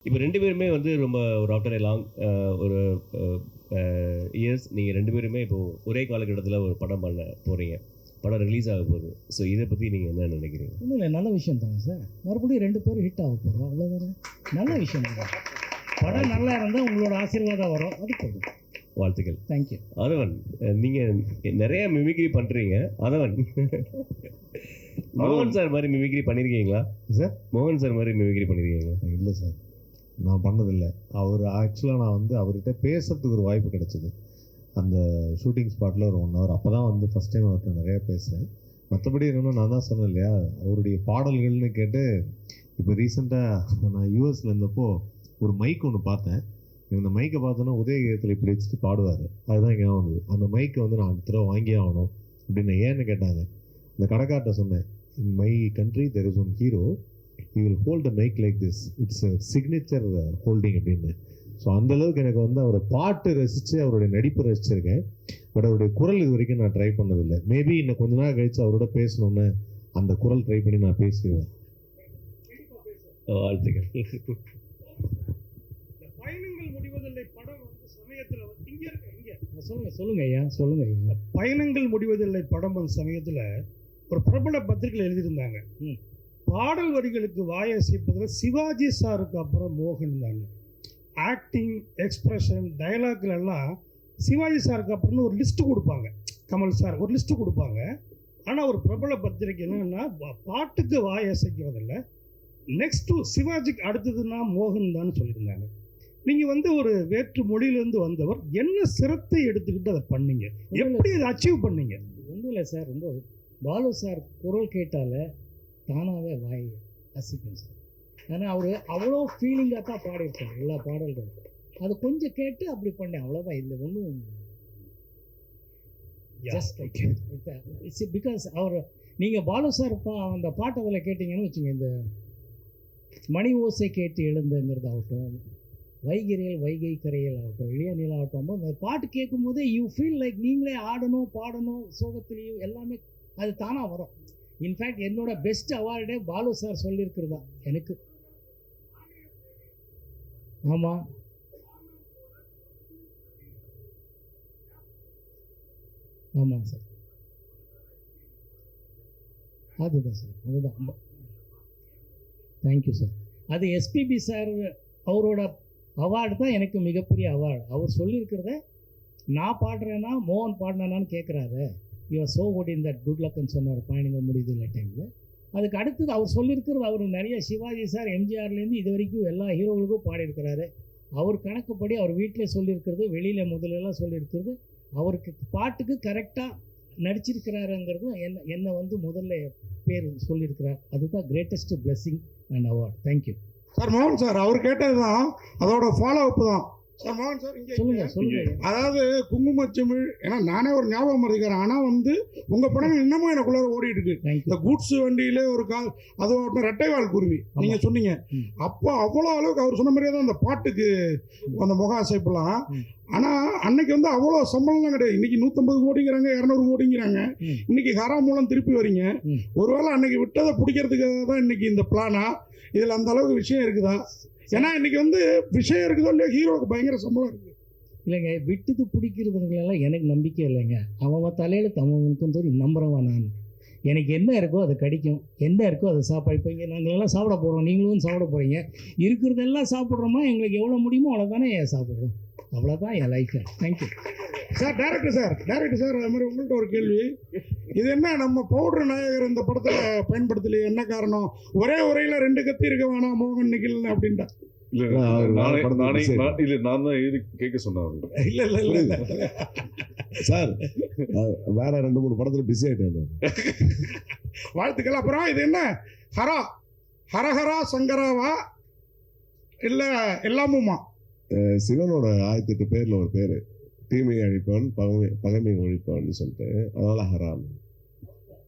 இப்போ 2 பேருமே வந்து ரொம்ப ஒரு ஆஃப்டர் எ லாங் ஒரு இயர்ஸ் நீங்கள் 2 பேருமே இப்போ ஒரே காலகட்டத்தில் ஒரு படம் பண்ண போகிறீங்க. படம் ரிலீஸ் ஆக போகுது. ஸோ இதை பற்றி நீங்கள் என்ன நினைக்கிறீங்க? ஒன்றும் இல்லை, நல்ல விஷயம் தானே சார். மறுபடியும் 2 பேரும் ஹிட் ஆக போகிறோம், அவ்வளோதானே. நல்ல விஷயம் தான். படம் நல்லா இருந்தால் உங்களோட ஆசீர்வாதம் வரும், அது போதும். வாழ்த்துக்கள். தேங்க்யூ. அதவன், நீங்கள் நிறைய மிமிக்ரி பண்ணுறீங்க. அதவன் மோகன் சார் மாதிரி மிமிக்ரி பண்ணியிருக்கீங்களா சார்? மோகன் சார் மாதிரி மிமிக்ரி பண்ணியிருக்கீங்களா? இல்லை சார், நான் பண்ணதில்லை. அவர் ஆக்சுவலாக நான் வந்து அவர்கிட்ட பேசுகிறதுக்கு ஒரு வாய்ப்பு கிடச்சிது அந்த ஷூட்டிங் ஸ்பாட்டில் ஒரு 1 hour. அப்போ தான் வந்து ஃபஸ்ட் டைம் அவர்கிட்ட நிறையா பேசுகிறேன். மற்றபடி என்னென்னா நான் தான் சொன்னேன் இல்லையா, அவருடைய பாடல்கள்னு கேட்டு இப்போ ரீசெண்டாக நான் யூஎஸில் இருந்தப்போ ஒரு மைக் ஒன்று பார்த்தேன். இந்த மைக்கை பார்த்தோன்னா உதயகீதத்தில் இப்படி வச்சுட்டு பாடுவார். அதுதான் இங்கே வந்தது. அந்த மைக்கை வந்து நான் அடுத்த தடவை வாங்கியே ஆகணும் அப்படின்னு ஏன்னு கேட்டாங்க. அந்த கடைக்கார்ட்ட சொன்னேன், in my country there is one hero, you will hold a mic like this, it's a signature holding அப்படின்னு. ஸோ அந்தளவுக்கு எனக்கு வந்து அவரை பாட்டு ரசித்து அவருடைய நடிப்பு ரசிச்சிருக்கேன். பட் அவருடைய குரல் இது வரைக்கும் நான் ட்ரை பண்ணதில்லை. மேபி இன்னும் கொஞ்ச நாள் கழித்து அவரோட பேசணுன்னு அந்த குரல் ட்ரை பண்ணி நான் பேசிடுவேன். வாழ்த்துக்கள். பயணங்கள் முடிவதில்லை படம் வந்து சமயத்தில் சொல்லுங்க ஐயா, சொல்லுங்க ஐயா. பயணங்கள் முடிவதில்லை படம் வந்த சமயத்தில் ஒரு பிரபல பத்திரிகையில் எழுதியிருந்தாங்க, பாடல் வரிகளுக்கு வாயசைப்பதில் சிவாஜி சாருக்கு அப்புறம் மோகன் தாங்க. ஆக்டிங், எக்ஸ்பிரஷன், டைலாக்ல எல்லாம் சிவாஜி சாருக்கு அப்புறம்னு ஒரு லிஸ்ட்டு கொடுப்பாங்க. கமல் சார் ஒரு லிஸ்ட்டு கொடுப்பாங்க. ஆனால் ஒரு பிரபல பத்திரிகை என்னன்னா பாட்டுக்கு வாயசைக்கிறதில்ல, நெக்ஸ்ட்டு சிவாஜிக்கு அடுத்ததுன்னா மோகன் தான் சொல்லியிருந்தாங்க. நீங்கள் வந்து ஒரு வேற்று மொழியிலேருந்து வந்தவர், என்ன சிரத்தை எடுத்துக்கிட்டு அதை பண்ணீங்க, எப்படி அதை அச்சீவ் பண்ணீங்க? ஒன்றும் இல்லை சார், ரொம்ப பாலு சார் குரல் கேட்டாலே தானாகவே வாய் ரசிக்கும் சார். ஏன்னா அவர் அவ்வளோ ஃபீலிங்காக தான் பாடியிருக்காரு எல்லா பாடல்களும். அது கொஞ்சம் கேட்டு அப்படி பண்ணேன், அவ்வளோதான். இல்லை ஒன்றும் ஜஸ்ட் லைக் இட்ஸ் பிகாஸ் அவர் நீங்கள் பாலு சார் அந்த பாட்டு அதில் கேட்டிங்கன்னு வச்சுங்க, இந்த மணி ஓசை கேட்டு எழுந்துங்கிறதாகட்டும், வைகிரியல் வைகை கரையல் ஆகட்டும், இளைய நில ஆகட்டும், அந்த பாட்டு கேட்கும் போதே யூ ஃபீல் லைக் நீங்களே ஆடணும், பாடணும், சோகத்துலேயும் எல்லாமே அது தானாக வரும். இன்ஃபேக்ட் என்னோட பெஸ்ட் அவார்டே பாலு சார் சொல்லியிருக்கிறது தான் எனக்கு. ஆமாம், ஆமாங்க சார், அதுதான் சார், அதுதான். Thank you sir. அது எஸ்பிபி சார் அவரோட அவார்டு தான் எனக்கு மிகப்பெரிய அவார்டு. அவர் சொல்லியிருக்கிறத நான் பாடுறேன்னா மோகன் பாடினான்னு கேட்குறாரு. You're so good in that, good லக்குன்னு சொன்னார் பயணிகள் முடியுது இல்லை டைமில். அதுக்கு அடுத்தது அவர் சொல்லியிருக்கிறது, அவர் நிறைய சிவாஜி சார் எம்ஜிஆர்லேருந்து இது வரைக்கும் எல்லா ஹீரோகளுக்கும் பாடியிருக்கிறாரு. அவர் கணக்குப்படி அவர் வீட்டிலே சொல்லியிருக்கிறது, வெளியில் முதலெல்லாம் சொல்லியிருக்கிறது, அவருக்கு பாட்டுக்கு கரெக்டாக நடிச்சிருக்கிறாருங்கிறது என்னை வந்து முதல்ல பேர் சொல்லியிருக்கிறார். அதுதான் greatest blessing and award. Thank you sir. மோகன் சார் அவர் கேட்டது தான் அதோட ஃபாலோ அப் தான் சார். மோகன் சார் இங்கே சொல்லுங்க. அதாவது குங்குமச்சிமிழ், ஏன்னா நானே ஒரு ஞாபகம் இருக்கிறேன். ஆனால் வந்து உங்கள் படம் இன்னமும் எனக்குள்ளார ஓடிட்டு இருக்கு. இந்த கூட்ஸ் வண்டியிலே ஒரு அது ரெட்டைவால் குருவி நீங்கள் சொன்னீங்க. அப்போ அவ்வளோ அளவுக்கு அவர் சொன்ன மாதிரியே தான் அந்த பாட்டுக்கு அந்த முக அசைப்பெல்லாம். ஆனால் அன்னைக்கு வந்து அவ்வளோ சம்பளம்லாம் கிடையாது. இன்னைக்கு 150 கோடிங்கிறாங்க, 200 கோடிங்கிறாங்க. இன்னைக்கு ஹரா மூலம் திருப்பி வரீங்க. ஒருவேளை அன்னைக்கு விட்டதை பிடிக்கிறதுக்காக தான் இன்னைக்கு இந்த பிளானா? இதில் அந்த அளவுக்கு விஷயம் இருக்குதா? ஏன்னா இன்னைக்கு வந்து விஷயம் இருக்குதோ இல்லையா, ஹீரோவுக்கு பயங்கர சம்பளம் இருக்குது. இல்லைங்க, விட்டுது பிடிக்கிறதுங்களெல்லாம் எனக்கு நம்பிக்கை இல்லைங்க. அவன் தலையில் தவனுக்கும் தோறி நம்புறவன் நான். எனக்கு என்ன இருக்கோ அது கிடைக்கும், என்ன இருக்கோ அதை சாப்பிட. இப்போ இங்கே நாங்கள் எல்லாம் சாப்பிட போகிறோம், நீங்களும் சாப்பிட போகிறீங்க. இருக்கிறதெல்லாம் சாப்பிட்றோமா, எங்களுக்கு எவ்வளோ முடியுமோ அவ்வளோதானே சாப்பிட்றோம். அவ்வளோதான் என் life. Thank you sir. Director sir அது மாதிரி உங்கள்கிட்ட ஒரு கேள்வி. இது என்ன நம்ம பவுடர் நாயகர் இந்த படத்தில் பயன்படுத்தலையே, என்ன காரணம்? ஒரே உரையில் 2 கத்தி இருக்க வேணாம் மோகன் நிகில் அப்படின்ட்டா? நான் தான் எழுதி கேட்க சொன்னேன். இல்ல சார், வேற 2-3 படத்துல பிஸி ஆயிட்டேன். வாழ்த்துக்கள். அப்புறம் இது என்ன ஹரஹரா சங்கராவா இல்ல எல்லாமுமா? சிவனோட 1008 பேர்ல ஒரு பேரு, தீமையை அழிப்பவன் பகைமை ஒழிப்பவன் சொல்லிட்டு, அதனால ஹராம்.